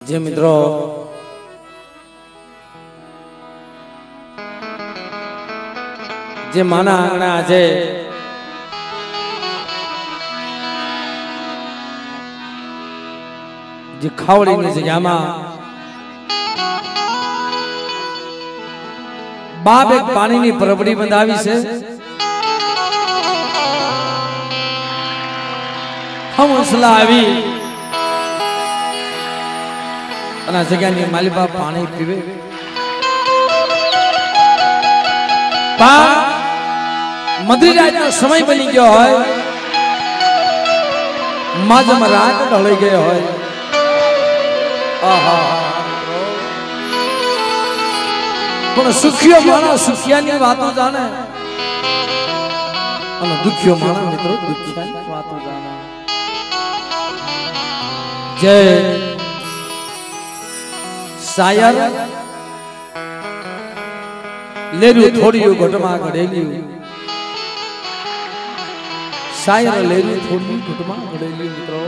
જે મિત્રો જે માના આંગણા આજે જે ખાવડીની જગ્યામાં બાપ એક પાણીની પરબડી બંધાવી છે. હંસલા આવી અને આ જગ્યાની માલિબા પાણી પીવે. મધ્યરાતનો સમય બની ગયો હોય, માજમાં રાત ઢળી ગયો હોય. પણ સુખિયો માણસ સુખિયાની વાતો જાણે અને દુખિયો માણસ મિત્રો દુખિયાની વાતો જાણે. જય શાયર લેરું થોડીયું ઘટમાં ઘડેલી, શાયર લેરું થોડીયું ઘટમાં ઘડેલી. મિત્રો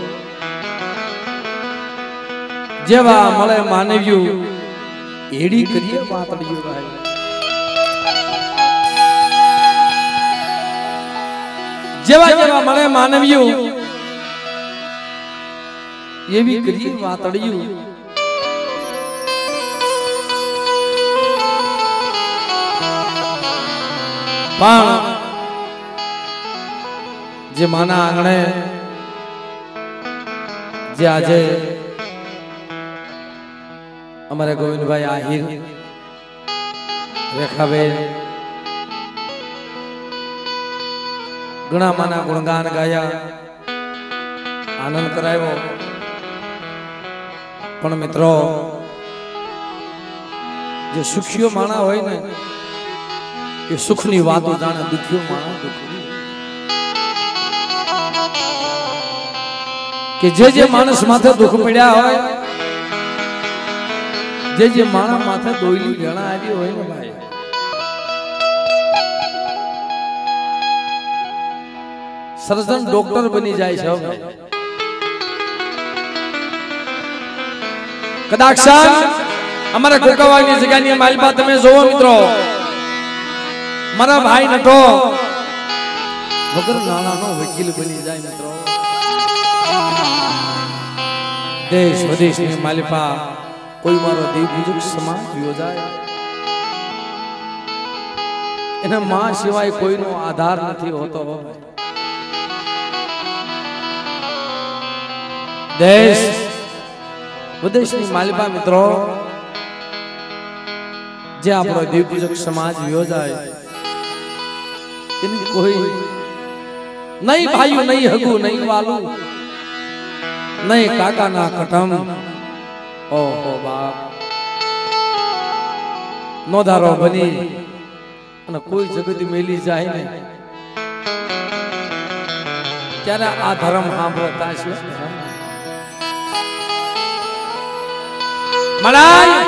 જેવા મળે માનવ્યું એડી કરીએ વાતડિયું ભાઈ. જેવા જેવા મળે માનવ્યું એવી કરીએ વાતડિયું. પણ જે માના આંગણે જે આજે અમારે ગોવિંદભાઈ આહિર, રેખાબેન ઘણા માના ગુણગાન ગાયા, આનંદ કરાયો. પણ મિત્રો જે સુખીઓ માણા હોય ને એ સુખની વાતો જાણે, દુખીઓ માણા દુખની. કે જે માણસ માથે દુઃખ પડ્યા હોય, જે માણસ માથે દોયલી ઘણા આવી હોય ને ભાઈ, સર્જન ડોક્ટર બની જાય છે ભાઈ. કદાચ અમારા કોકાવાની જગ્યાની માલપા તમે જોવો મિત્રો, મારા ભાઈ નટો વગર નાણાનો વકીલ બની જાય મિત્રો. દેશ વિદેશની માલપા કોઈ મારો દેવપૂજક સમાજ યોજાય, એના માં સિવાય કોઈનો આધાર નથી હોતો. દેશ વિદેશની માલપા મિત્રો જે આપણો દેવપૂજક સમાજ યોજાય, એની કોઈ નહીં ભાઈઓ, નહીં હગુ, નહીં વાલું, નહીં કાકા ના કટમ. ઓહો બાપ નોધારો બની અને કોઈ જગત મેલી જાય ને ત્યારે આ ધર્મ સાંભળતા છે. મલાય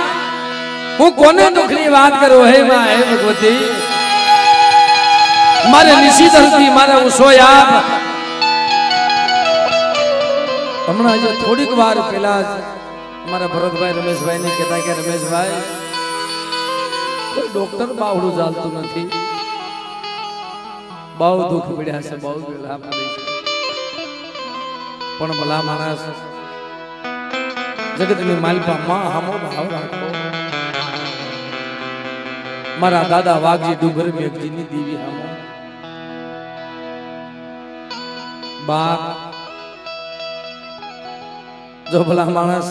હું કોને દુઃખની વાત કરું? હે માં, હે ભગવતી, મારે નિશી ધરતી, મારે ઉસો યાદ. હમણાં જે થોડીક વાર પહેલા અમારા ભરતભાઈ રમેશભાઈ ને કહેતા કે રમેશભાઈ કોઈ ડોક્ટર બાવડું ચાલતું નથી, બહુ દુઃખ પડ્યા છે, બહુ વેલા પડી છે. પણ ભલા માણસ જગતની માલપા માં હામો ભાવ રાખો. મારા દાદા વાઘજી ડુંગર મેઘજીની દેવી હામો બાપ. જો ભલા માણસ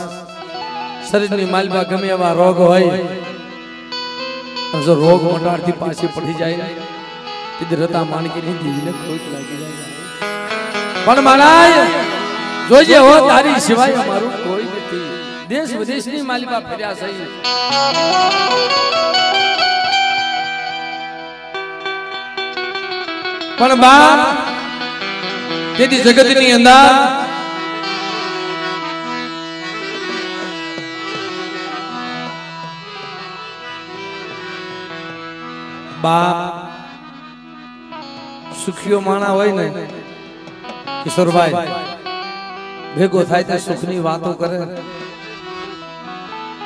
શરીરની માલપા ગમે એવા રોગ હોય, જો રોગ મટાડતી પાછી પડી જાય ને રતા માણકીની દેવીને ખોટ લાગી જાય. પણ મારા જોજે હો, તારી સિવાય અમારું કોઈ નથી. દેશ વિદેશની માલપા ફર્યા છે, પણ બાપ તેથી જગતની અંદર બાપ સુખીઓ માણા હોય ને કિશોરભાઈ, ભેગો થાય તે સુખની વાતો કરે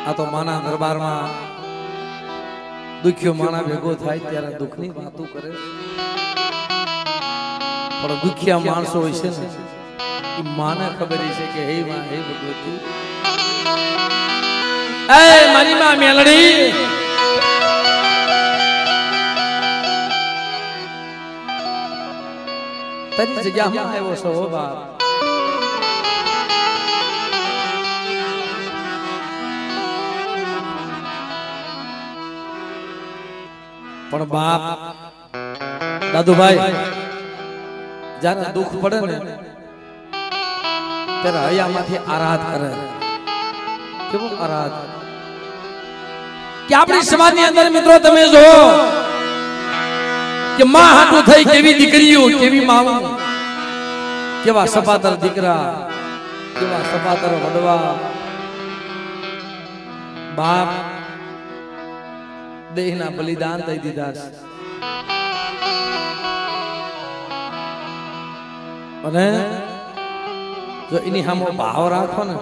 આ તો માના દરબારમાં દુખ્યો માણા ભેગો થાય ત્યારે દુઃખની વાતો કરે, પણ દુખિયા માણસો હોય છે ને એ માને ખબર છે કે હે માં હે ભગવતી, એ મારી માં મેલડી તારી જગ્યામાં આવ્યો છો બાપ, પણ બાપ દાદુભાઈ જ્યારે દુઃખ પડે ને ત્યારે હૈયામાંથી આરાધ કરે. કેવો આરાધ કે આપણી સમાજની અંદર મિત્રો તમે જો કે માં હાટું થઈ કેવી દીકરીઓ, કેવી માવું, કેવા સપાતર દીકરા, કેવા સપાતર વડવા બાપ દેહના બલિદાન દઈ દીધા છે. અને જો એની સામે ભાવ રાખો ને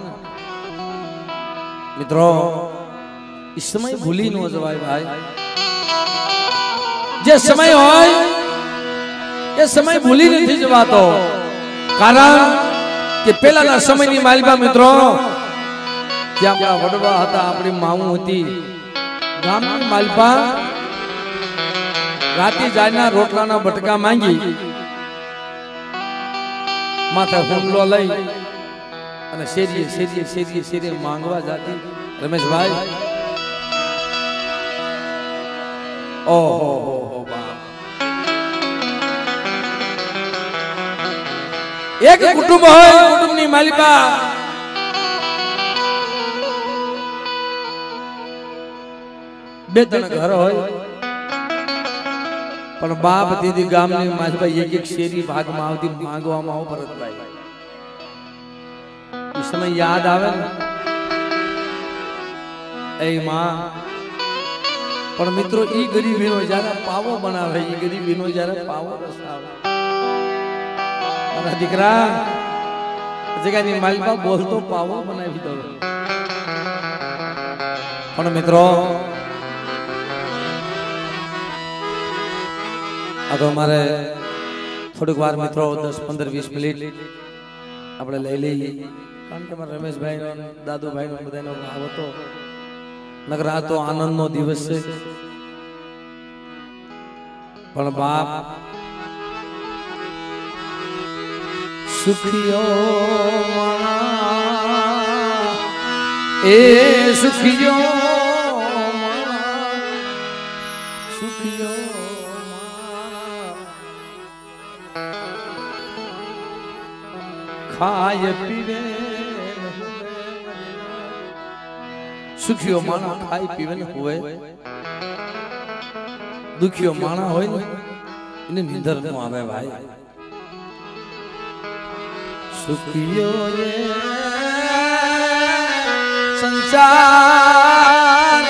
મિત્રો, એ સમય ભૂલી ન જવાય ભાઈ. જે સમય હોય એ સમય ભૂલી નથી જવાતો, કારણ કે પેલાના સમયની માલિકા મિત્રો જે આપણા વડવા હતા, આપણી માવું હતી, ગામની માલપા રાતે જાયના રોટલાના બટકા માંગી માથે હુમલો લઈ અને શેરીએ શેરીએ શેરીએ શેરીએ માંગવા જાતી. રમેશભાઈ ઓહો હો બાપ, એક કુટુંબ હોય, કુટુંબની માલિકા બે ત્રણ ઘર હોય, પણ બાપ દીદી ગામની માલભાઈ એક એક શેરી ભાગમાં આવતી માંગવામાં આવો. ભરતભાઈ એ સમય યાદ આવે ને એ માં, પણ મિત્રો ઈ ગરીબીનો જયારે પાવો બનાવે, ઈ ગરીબીનો જયારે પાવો રસાવે, મારા દીકરા જગ્યાની માલપા બોલતો પાવો બનાવી દો. પણ મિત્રો આ તો અમારે થોડીક વાર મિત્રો 10-15-20 મિનિટ આપણે લઈ લઈએ, કારણ કે મારા રમેશભાઈ નો દાદુભાઈ નો બધાનો ભાવ હતો. નકર આ તો આનંદનો દિવસ છે. પણ બાપ સુખિયો માણા એ સુખિયો સુખિયો ખાય પીવે, સુખિયો માણા ખાય પીવે ને હોય, દુખિયો માણા હોય ને એને નિંદર નો આવે ભાઈ. સુખિયો રે સંસાર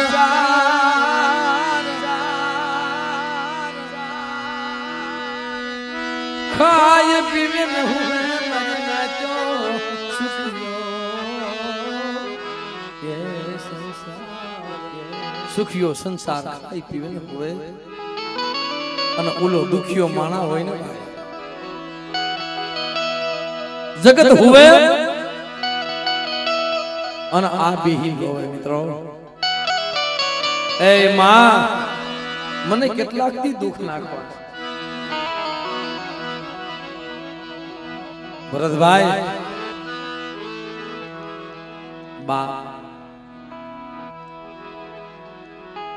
ખાય પીવે ને હોય, સુખિયો સંસાર ખાઈ પીવે ને હોય, અને ઓલો દુખિયો માણા હોય ને જગત હુવે અને આ બેહી હોય. મિત્રો એ માં મને કેટલાક થી દુઃખ નાખવા. ભરતભાઈ બા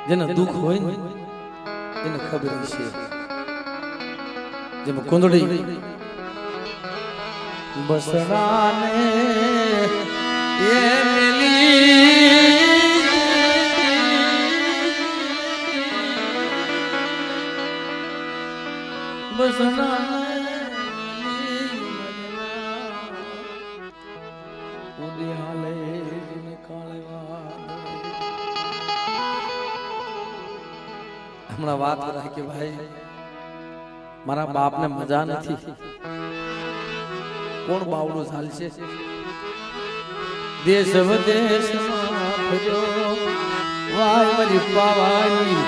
જેને દુઃખ હોય ને એને ખબર છે, જેમ કુંદડી બસરાને એ મેલી બસરાને ઉદે હાલે ને કાળવા. હમણાં વાત કરે કે ભાઈ મારા બાપને મજા નથી, કોણ બાવડું ચાલશે? દેશ વિદેશમાં ફર્યો વરી પાવાની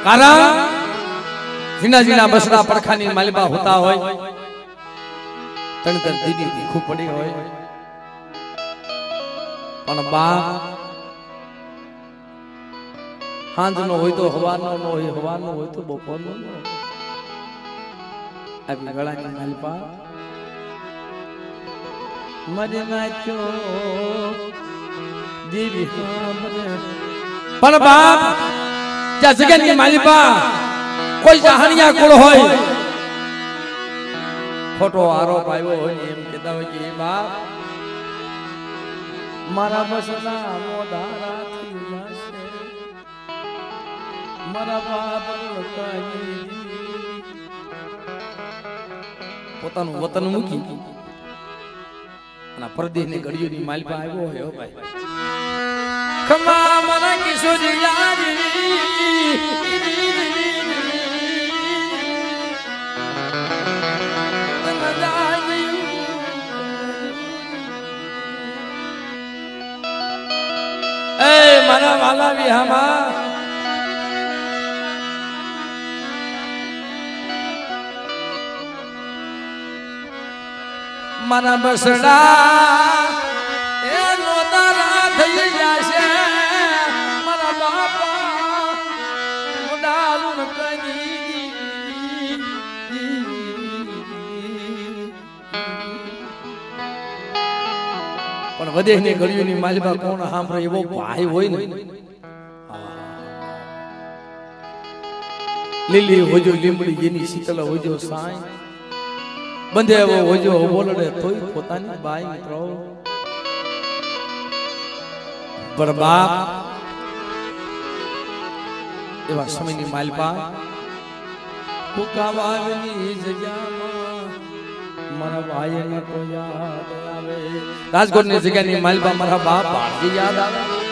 કારણ જીના જીના બસડા પડખાની માલિબા હોતા હોય તણ તણ દીદી ભીખું પડી હોય પણ બાપ હાંજનો હોય તો હવારનો ન હોય હવારનો હોય તો બપોરનો ન હોય આવી ગળાની માલિબા મરે નાચ્યો દેવી પણ બાપ જ્યાં જગ્યાની માલિબા કોઈ જહાનિયા કુળ હોય ખોટો આરોપ આવ્યો હોય એમ કહેતા હોય કે બાપ મારા બસના મોઢારા થઈ જશે મારા બાપ પોતાનું વતન મૂકી અને પરદેશની ગળીઓની માલિબા આવ્યો હોય ભાઈ ખમા મને કિશોરી યારી મારા વાલા વિહામાં મારા બસડા એ નોતારા થઈ જશે મારા બાપા મુડાલું કની પણ વદેહની ગળીઓની માલિબા કોણ સાંભળે એવો ભાઈ હોય ને લીલી હોજો લીમડી એની શીતલ હોજો સાઈ બંધે એવો હોજો બોલડે તોય પોતાની બાઈ મિત્રો પર બાપ એવા સમયની માલિબા કુકાવાની જગ્યામાં મારા ભાઈ ને તો યાદ આવે રાજકોટની જગ્યાની માલિબા મારા બાપ ભાજી યાદ આવે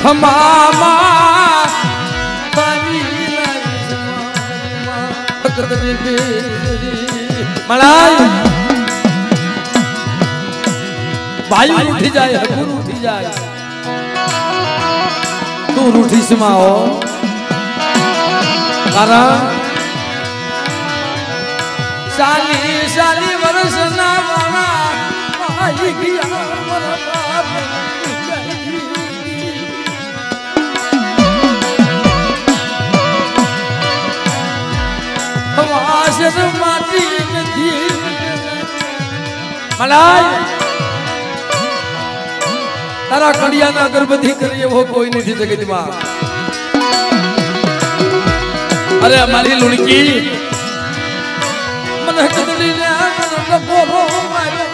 ખમામા મલાઈ ભાઈ ઉઠી જાય ગુરુ ઉઠી જાય તું રૂઠી સમાઓ કારણ સાલી સાલી વર્ષ ના વાણા ભાઈ ગયા મારા બાપ मलाई तारा कड़िया ना अगरबत्ती करिए वो कोई नहीं थी जगत में। अरे हमारी लुड़की मन कदली ने मन बोलो मारो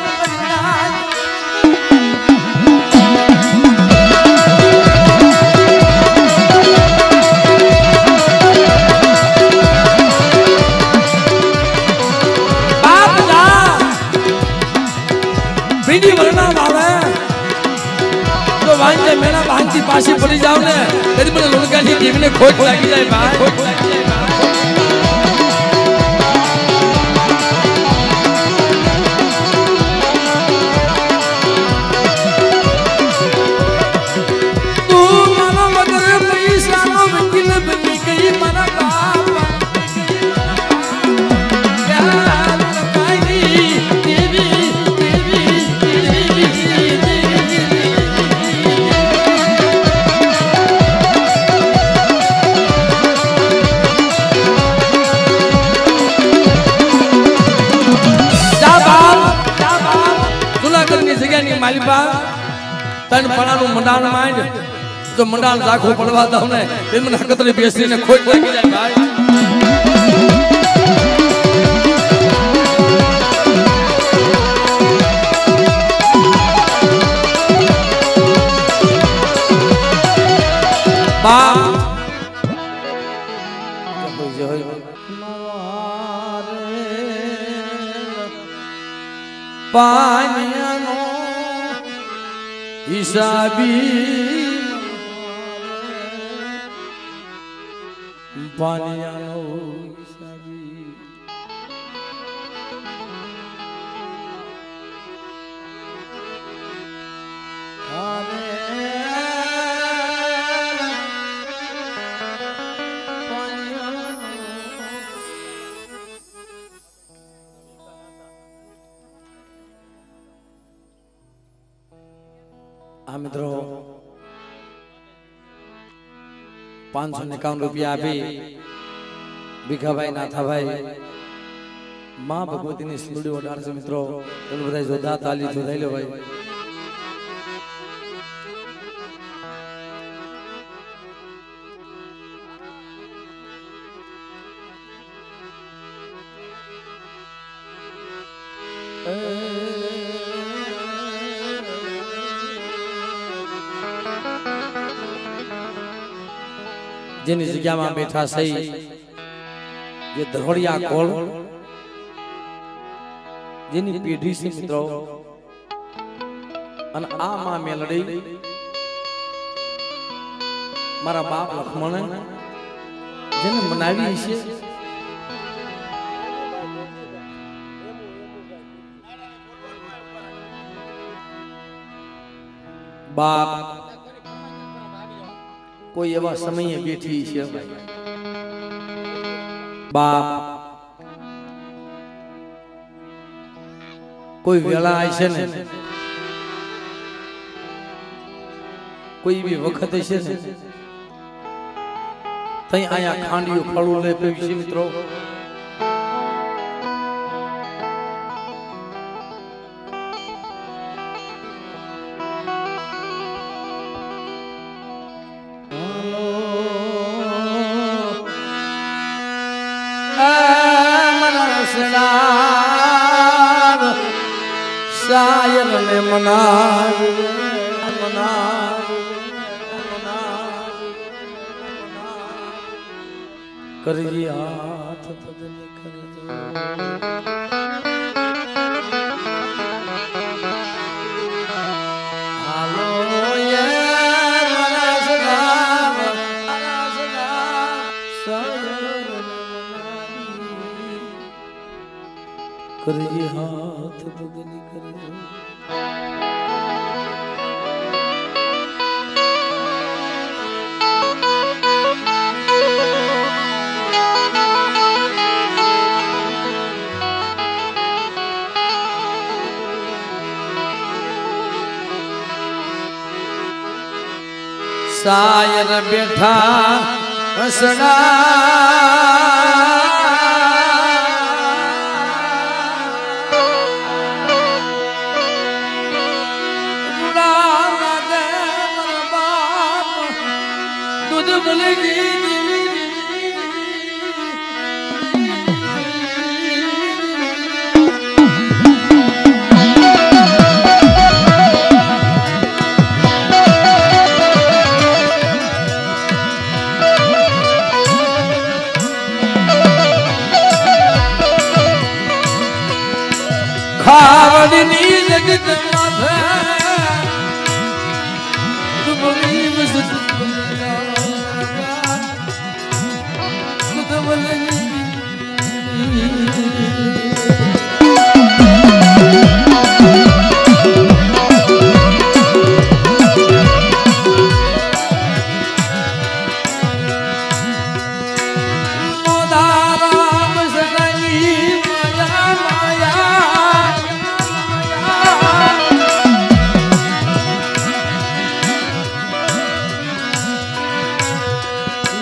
बीडी वरना भावे तो वांजे मेरा भांजी पासी पड़ी जाओ ने कदी મને લડકાની જીવને ખોટ લાગી જાય ભાઈ ખોટ લાગી જાય તું મારો વગર પૈસાનો વકીલ બની ગઈ મારા બાપ मालिबा तन पणानु मंडाण मांड तो मंडाण जाखो पड़वा दो ने इन मन हकतरी बेसरी ने खोट लागी जाय भाई बा जय पानिया हिसाबी पानियानो हिसाबी मित्रों 551 रुपया भी भीखा भाई नाथा भाई मां भगवती ने स्टूडियो 18 से मित्रों बधाई जोरदार ताली बधाई लो भाई। જેની જગ્યામાં બેઠા સહી જે ધરોડિયા કોળ જેની પેઢી છે મિત્રો અને આ માં મેલડી મારા બાપ લક્ષ્મણ જેને મનાવી છે બાપ कोई एवा समय बैठी है बाप कोई वेला आई है ने कोई भी वक्त है ने तई आया खांडियो फळू ले पे मित्रों शायर ने मना करिए हाथ बदल कर दो हालो ये मना शायर ने मना करिए हाथ बदल कर दो शायर बैठा हसना ખાવડની જગત માથે તું બોલી બસ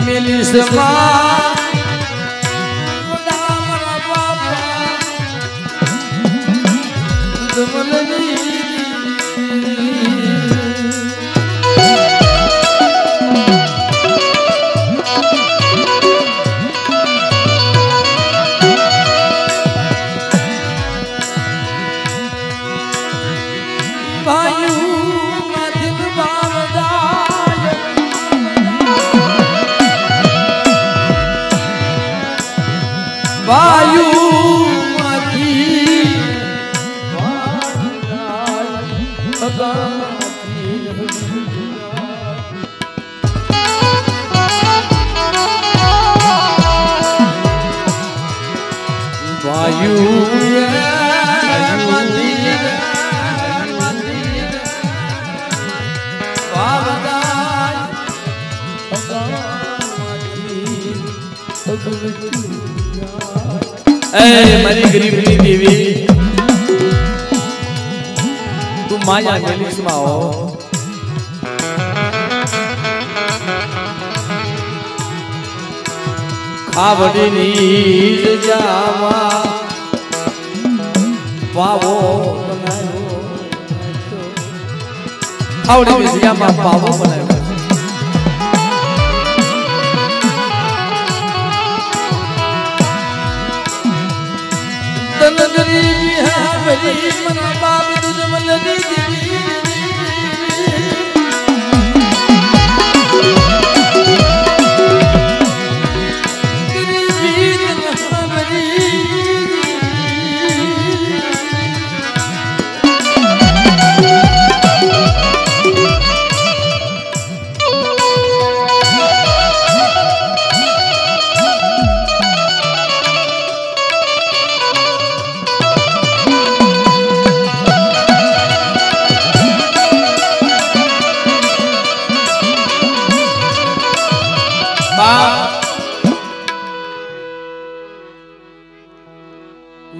मिली समा मारी गरीबनी देवी तू माया मेलिस में हो खावड़नी जावा पावो बनायो खावड़नी जावा पावो बनायो गरीबी है मेरी मना बाप तुझ मन दी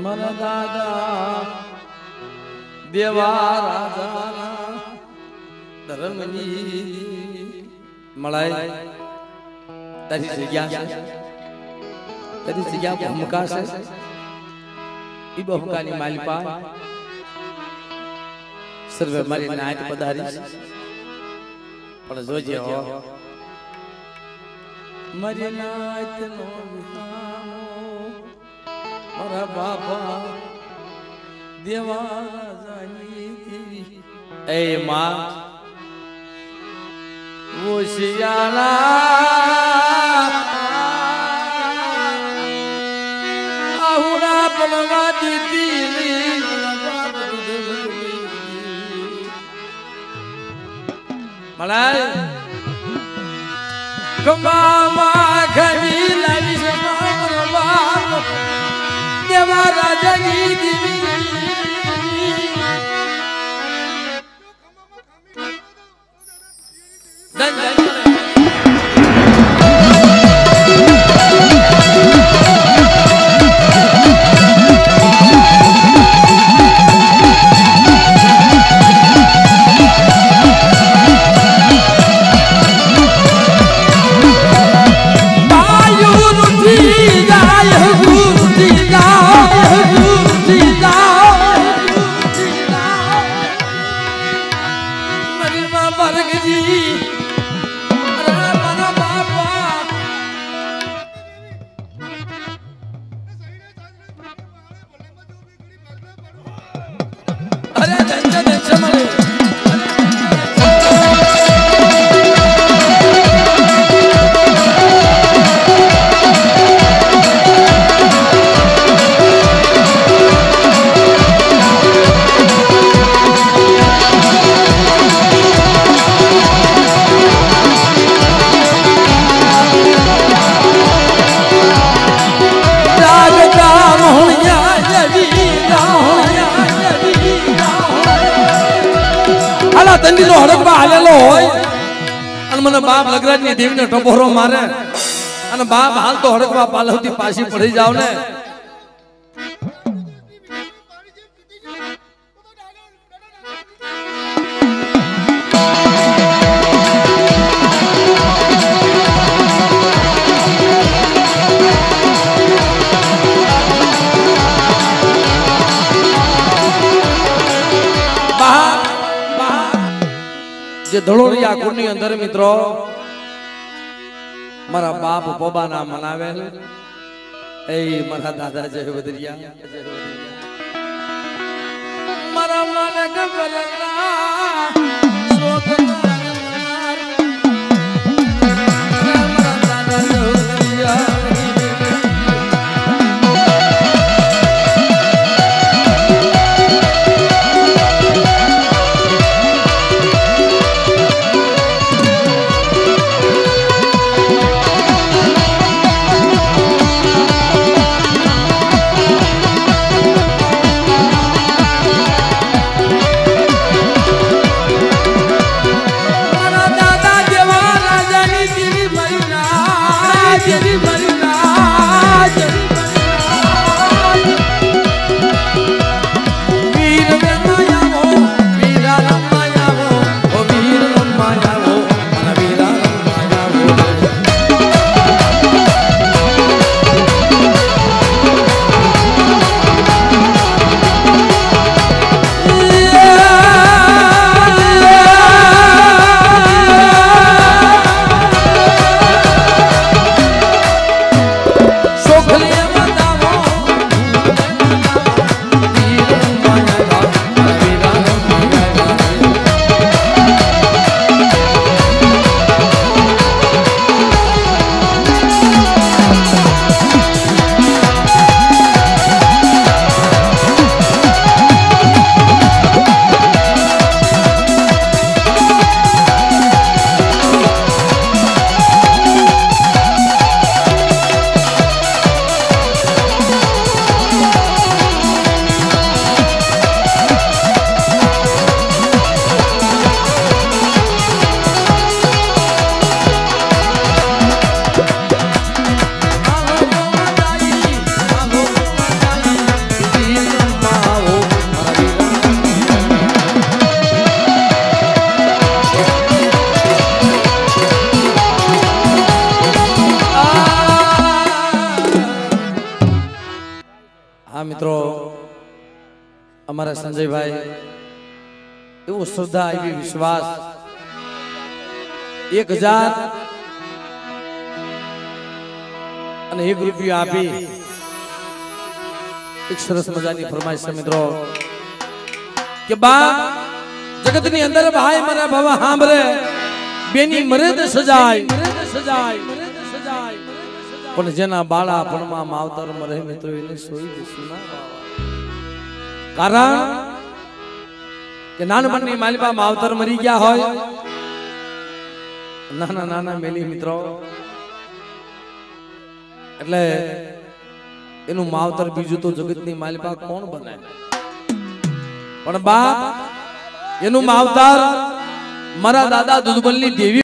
मरा दादा देवा राजा धर्मनी मलाई तारी जग्या भूमिका से ई भूमिकानी मालिपा सर्वे मारी नायक पधारी पण जोजे हो मारी नायक नो मारा बाबा देवा राजानी ए मां वो सियाना आहुरा पलवा दीदी मलाई कमामा खनी लगी समा देवा राजा की देवी बाप હોય અને મને બાપ લગરાજની દેવીને ટપોરો મારે અને બાપ હાલ તો હડકવા પાલવથી પાછી પડી જાવ ને જે ધળોરિયા કુંડની અંદર મિત્રો મારા બાપ પોબાના મનાવેલ એ મારા દાદા જય વદરિયા મારા મને ગબરના સોતના મારા દાદા જય વદરિયા મિત્રો અમારા સંજયભાઈ એવો શ્રદ્ધા એવી વિશ્વાસ 1000 અને 1 રૂપિયા આપી એક સરસ મજાની ફરમાઈશ છે મિત્રો કે બાપ જગતની અંદર ભાઈ મારા બાબા સાંભળે બેની મરેદ સજાય પણ જેના બાળા પણમાં માવતર મરે મિત્રો એને સોઈ દેશું ના કારણ કે નાનપણની માલિકા માવતર મરી ગયા હોય નાના નાના મેલી મિત્રો એટલે એનું માવતર બીજું તો જગતની માલિકા કોણ બને પણ બાપ એનું માવતર મારા દાદા દુધબલની દેવી